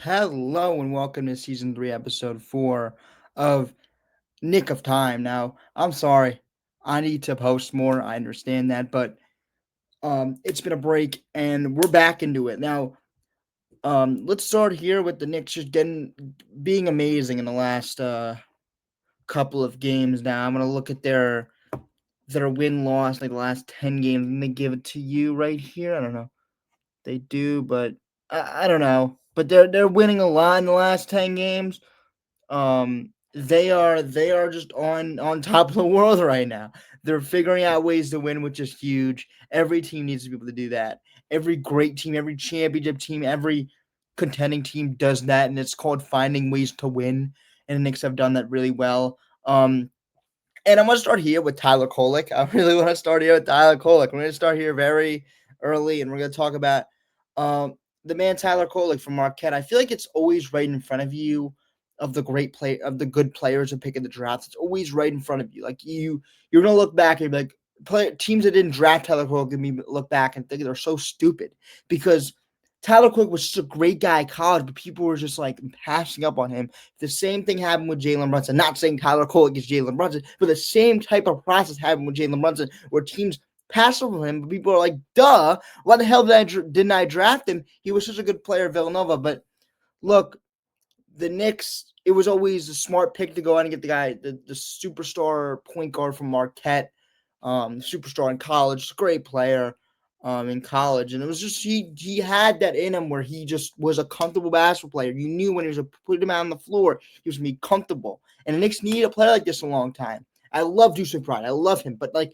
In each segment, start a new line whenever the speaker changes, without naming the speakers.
Hello and welcome to season 3, episode 4 of Knick of Time. Now, I'm sorry, I need to post more. I understand that, but it's been a break and we're back into it. Now, let's start here with the Knicks just being amazing in the last couple of games. Now, I'm gonna look at their win loss, like the last 10 games, and they give it to you right here. I don't know. They do, but I don't know. But they're winning a lot in the last 10 games. They are just on top of the world right now. They're figuring out ways to win, which is huge. Every team needs to be able to do that. Every great team, every championship team, every contending team does that, and it's called finding ways to win. And the Knicks have done that really well. And I'm gonna start here with Tyler Kolek. I really want to start here with Tyler Kolek. We're gonna start here very early, and we're gonna talk about the man Tyler Kolek from Marquette. I feel like it's always right in front of you of the good players who pick in the draft. It's always right in front of you. Like you're gonna look back and be like, teams that didn't draft Tyler Kolek gonna look back and think they're so stupid because Tyler Quick was such a great guy at college, but people were just like passing up on him. The same thing happened with Jalen Brunson. Not saying Tyler Kolek is Jalen Brunson, but the same type of process happened with Jalen Brunson, where teams passed over him, but people are like, "Duh, why the hell didn't I draft him? He was such a good player at Villanova." But look, the Knicks, it was always a smart pick to go out and get the guy, the superstar point guard from Marquette, superstar in college, great player in college. And it was just he had that in him where he just was a comfortable basketball player. You knew when he was put him out on the floor, he was gonna be comfortable. And the Knicks need a player like this a long time. I love Deuce McBride. I love him, but like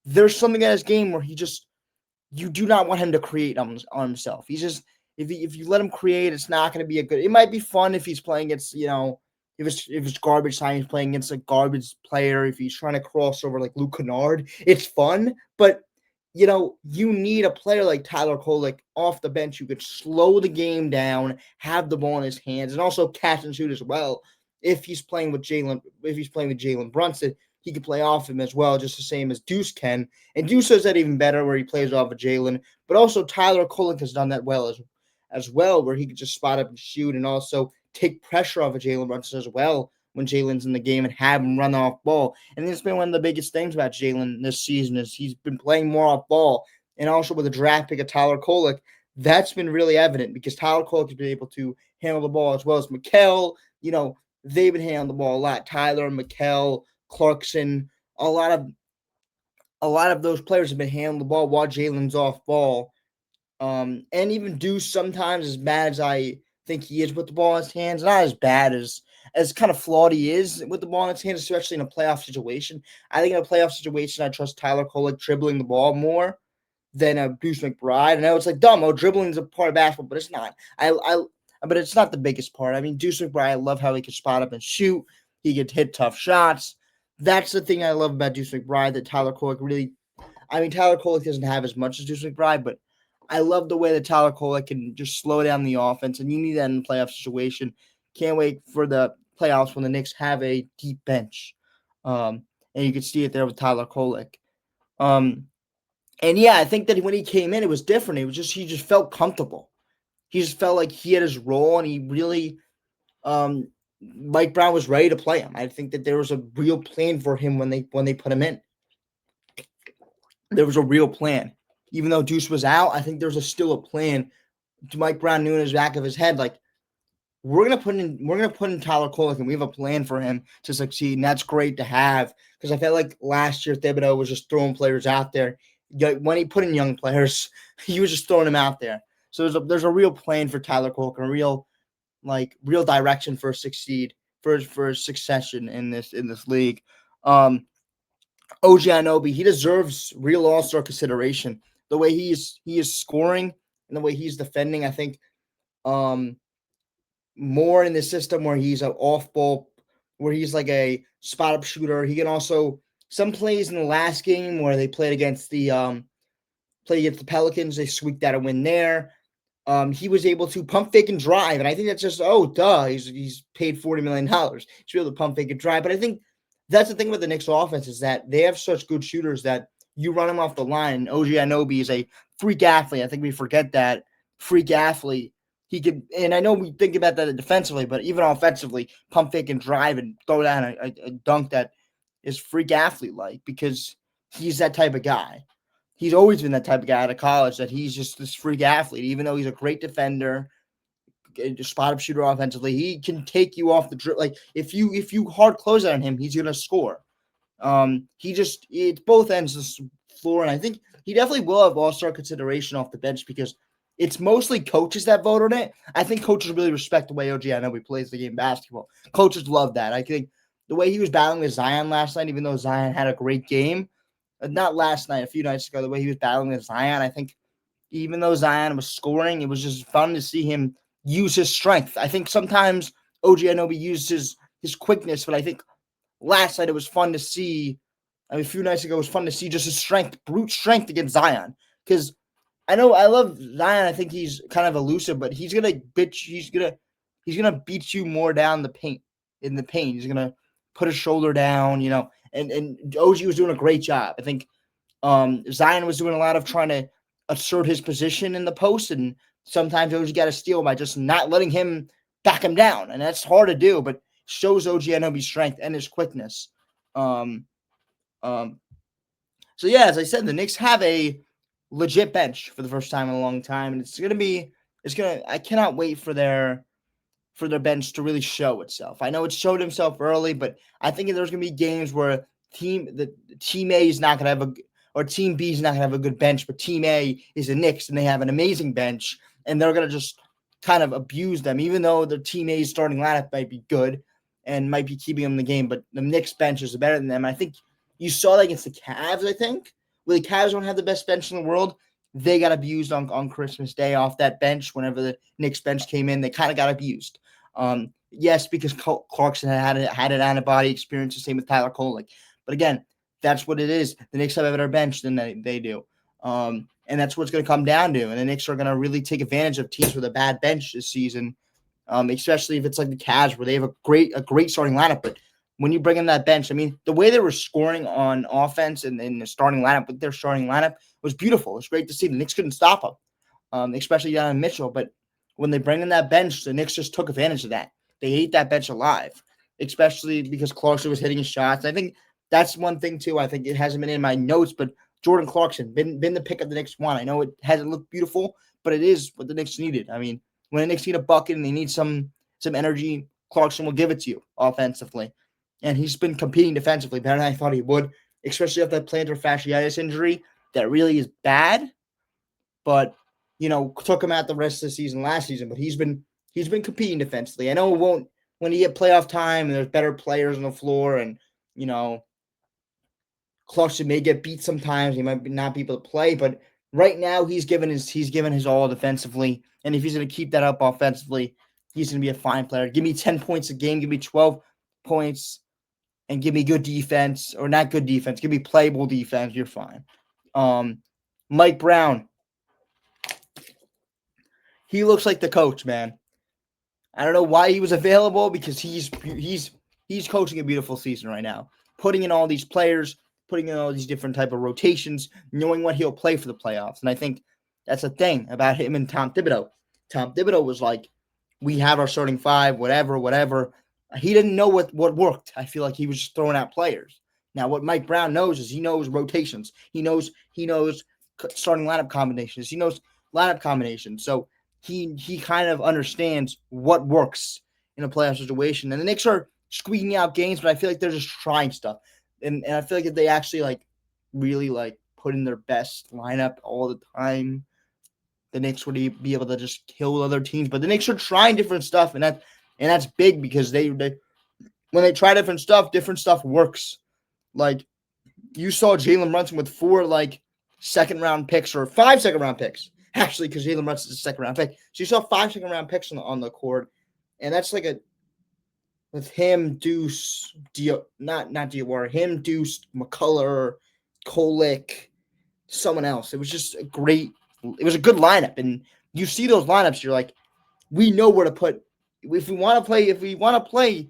there's something in his game where you do not want him to create on himself. He's just if you let him create, it's not going to be a good. It might be fun if he's playing against if it's garbage time, he's playing against a garbage player. If he's trying to cross over like Luke Kennard, it's fun. But you need a player like Tyler Kolek off the bench who could slow the game down, have the ball in his hands, and also catch and shoot as well. If he's playing with Jalen Brunson, he could play off him as well, just the same as Deuce can. And Deuce does that even better, where he plays off of Jalen. But also Tyler Kolek has done that well as well, where he could just spot up and shoot, and also take pressure off of Jalen Brunson as well when Jalen's in the game and have him run off ball. And it's been one of the biggest things about Jalen this season is he's been playing more off ball. And also with the draft pick of Tyler Kolek, that's been really evident because Tyler Kolek has been able to handle the ball as well as Mikal. They've been handling the ball a lot. Tyler, Mikal, Clarkson, a lot of those players have been handling the ball while Jalen's off ball. And even Deuce sometimes, as bad as I think he is with the ball in his hands, not as bad as kind of flawed he is with the ball in his hands, especially in a playoff situation. I think in a playoff situation, I trust Tyler Kolek dribbling the ball more than a Deuce McBride. I know it's like dumb. Oh, dribbling is a part of basketball, but it's not. But it's not the biggest part. I mean, Deuce McBride, I love how he can spot up and shoot. He could hit tough shots. That's the thing I love about Deuce McBride that Tyler Kolek really. I mean, Tyler Kolek doesn't have as much as Deuce McBride, but I love the way that Tyler Kolek can just slow down the offense, and you need that in a playoff situation. Can't wait for the playoffs when the Knicks have a deep bench, and you can see it there with Tyler Kolek. Um, and yeah, I think that when he came in, it was different. He just felt comfortable. He just felt like he had his role, and he really Mike Brown was ready to play him. I think that there was a real plan for him when they put him in. There was a real plan. Even though Deuce was out, I think there's still a plan. Mike Brown knew in his back of his head, like, we're gonna put in Tyler Kolek, and we have a plan for him to succeed, and that's great to have. Because I felt like last year Thibodeau was just throwing players out there. When he put in young players, he was just throwing them out there. So there's a real plan for Tyler Kolek, and a real direction for succession in this league. OG Anunoby, he deserves real All-Star consideration. The way he is scoring and the way he's defending, I think more in the system where he's an off-ball, where he's like a spot-up shooter. He can also some plays in the last game where they played against the Pelicans, they squeaked out a win there. He was able to pump fake and drive, and I think that's just he's paid $40 million. He's able to pump fake and drive, but I think that's the thing with the Knicks offense is that they have such good shooters that you run them off the line. OG Anunoby is a freak athlete. I think we forget that freak athlete He could, and I know we think about that defensively, but even offensively, pump fake and drive and throw down a dunk that is freak athlete like because he's that type of guy. He's always been that type of guy out of college that he's just this freak athlete. Even though he's a great defender, a spot up shooter offensively, he can take you off the dribble. Like if you hard close out on him, he's gonna score. He just it's both ends of the floor, and I think he definitely will have all-star consideration off the bench because it's mostly coaches that vote on it. I think coaches really respect the way OG Anunoby plays the game of basketball. Coaches love that. I think the way he was battling with Zion last night, even though Zion had a great game, not last night, a few nights ago, the way he was battling with Zion, I think even though Zion was scoring, it was just fun to see him use his strength. I think sometimes OG Anunoby used his quickness, but I think last night it was fun to see. I mean, a few nights ago it was fun to see just his strength, brute strength against Zion. Because I know I love Zion. I think he's kind of elusive, but he's gonna bitch. He's gonna beat you more down the paint in the paint. He's gonna put his shoulder down, and OG was doing a great job. I think Zion was doing a lot of trying to assert his position in the post, and sometimes OG got to steal by just not letting him back him down, and that's hard to do, but shows OG Anunoby's strength and his quickness. Um, um, so yeah, as I said, the Knicks have a legit bench for the first time in a long time, and I cannot wait for their bench to really show itself. I know it showed himself early, but I think there's going to be games where the team A is not going to have or team B is not going to have a good bench, but team A is the Knicks and they have an amazing bench, and they're going to just kind of abuse them, even though the team A's starting lineup might be good and might be keeping them in the game, but the Knicks bench is better than them. I think you saw that against the Cavs, I think. Where the Cavs don't have the best bench in the world, they got abused on Christmas Day off that bench. Whenever the Knicks bench came in, they kind of got abused. Yes, because Clarkson had an antibody experience, the same with Tyler Kolek. But again, that's what it is. The Knicks have a better bench than they do. And that's what's going to come down to. And the Knicks are going to really take advantage of teams with a bad bench this season, especially if it's like the Cavs where they have a great starting lineup. But when you bring in that bench, I mean, the way they were scoring on offense and in the starting lineup with their starting lineup was beautiful. It was great to see. The Knicks couldn't stop them, especially down in Mitchell. But when they bring in that bench, the Knicks just took advantage of that. They ate that bench alive, especially because Clarkson was hitting his shots. I think that's one thing too. I think it hasn't been in my notes, but Jordan Clarkson been the pick of the Knicks one. I know it hasn't looked beautiful, but it is what the Knicks needed. I mean, when the Knicks need a bucket and they need some energy, Clarkson will give it to you offensively, and he's been competing defensively better than I thought he would, especially after that plantar fasciitis injury that really is bad, but took him out the rest of the season last season. But he's been competing defensively. I know it won't when you get playoff time and there's better players on the floor, and you know Clarkson may get beat sometimes. He might not be able to play, but right now he's given his all defensively, and if he's going to keep that up offensively, he's going to be a fine player. Give me 10 points a game, give me 12 points, and give me good defense, or not good defense. Give me playable defense. You're fine. Mike Brown, he looks like the coach, man. I don't know why he was available because he's coaching a beautiful season right now, putting in all these players, putting in all these different type of rotations, knowing what he'll play for the playoffs. And I think that's the thing about him and Tom Thibodeau. Tom Thibodeau was like, we have our starting five, whatever. He didn't know what worked. I feel like he was just throwing out players. Now, what Mike Brown knows is he knows rotations. He knows starting lineup combinations. He knows lineup combinations. So he kind of understands what works in a playoff situation. And the Knicks are squeaking out games, but I feel like they're just trying stuff. And I feel like if they actually really put in their best lineup all the time, the Knicks would be able to just kill other teams. But the Knicks are trying different stuff, and that's big because they when they try different stuff works. Like you saw Jalen Brunson with 4 second round picks or 5 second round picks. Actually, because Jalen Brunson's a second round pick. So you saw 5 second round picks on the court. And that's with him, Deuce, not Diawara, him, Deuce, McCullough, Kolek, someone else. It was just it was a good lineup. And you see those lineups, you're like, we know where to put. If we want to play,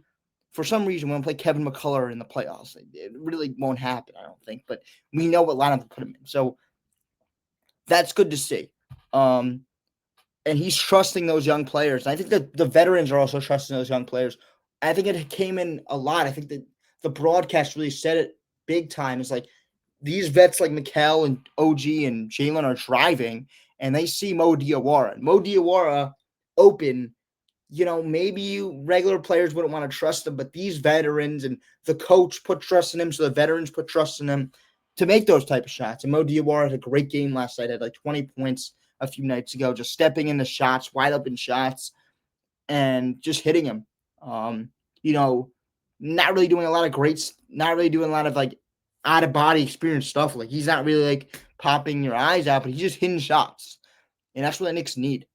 for some reason, we want to play Kevin McCullough in the playoffs. It really won't happen, I don't think. But we know what lineup to put him in. So that's good to see. and he's trusting those young players. And I think that the veterans are also trusting those young players. I think it came in a lot. I think that the broadcast really said it big time. It's like these vets like Mikal and OG and Jalen are driving, and they see Mo Diawara. Mo Diawara open. Maybe you regular players wouldn't want to trust him, but these veterans and the coach put trust in him, so the veterans put trust in him to make those type of shots. And Mo Diawara had a great game last night, had like 20 points a few nights ago, just stepping into shots, wide open shots, and just hitting him. Um, you know, not really doing a lot of not really doing a lot of like out of body experience stuff. Like he's not really like popping your eyes out, but he's just hitting shots. And that's what the Knicks need.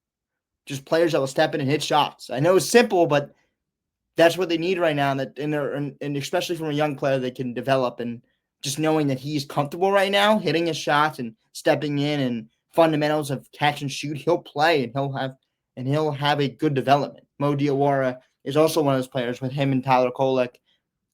Just players that will step in and hit shots. I know it's simple, but that's what they need right now. And especially from a young player they can develop, and just knowing that he's comfortable right now, hitting his shots and stepping in and fundamentals of catch and shoot, he'll play and he'll have a good development. Mo Diawara is also one of those players with him and Tyler Kolek.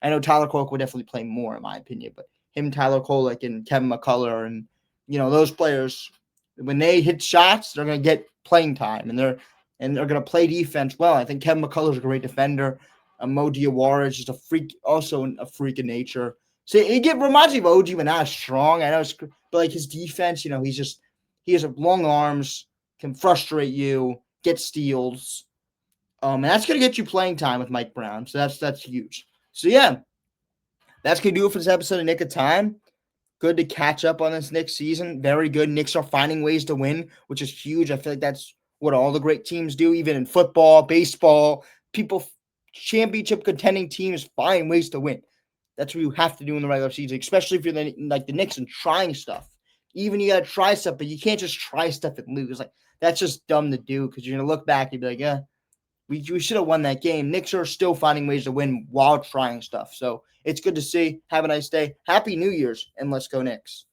I know Tyler Kolek would definitely play more in my opinion, but him, Tyler Kolek, and Kevin McCullough, and those players, when they hit shots, they're gonna get playing time, and they're gonna play defense well. I think Kevin McCullough is a great defender. Mo Diawara is just a freak, also a freak of nature. So reminds me of OG, but not strong. I know, but like his defense, he has long arms, can frustrate you, get steals, and that's gonna get you playing time with Mike Brown. So that's huge. So yeah, that's gonna do it for this episode of Knick of Time. Good to catch up on this Knicks season. Very good. Knicks are finding ways to win, which is huge. I feel like that's what all the great teams do, even in football, baseball. Championship contending teams find ways to win. That's what you have to do in the regular season, especially if you're like the Knicks and trying stuff. Even you got to try stuff, but you can't just try stuff and lose. Like that's just dumb to do, because you're gonna look back and be like, yeah, we should have won that game. Knicks are still finding ways to win while trying stuff. So it's good to see. Have a nice day. Happy New Year's, and let's go Knicks.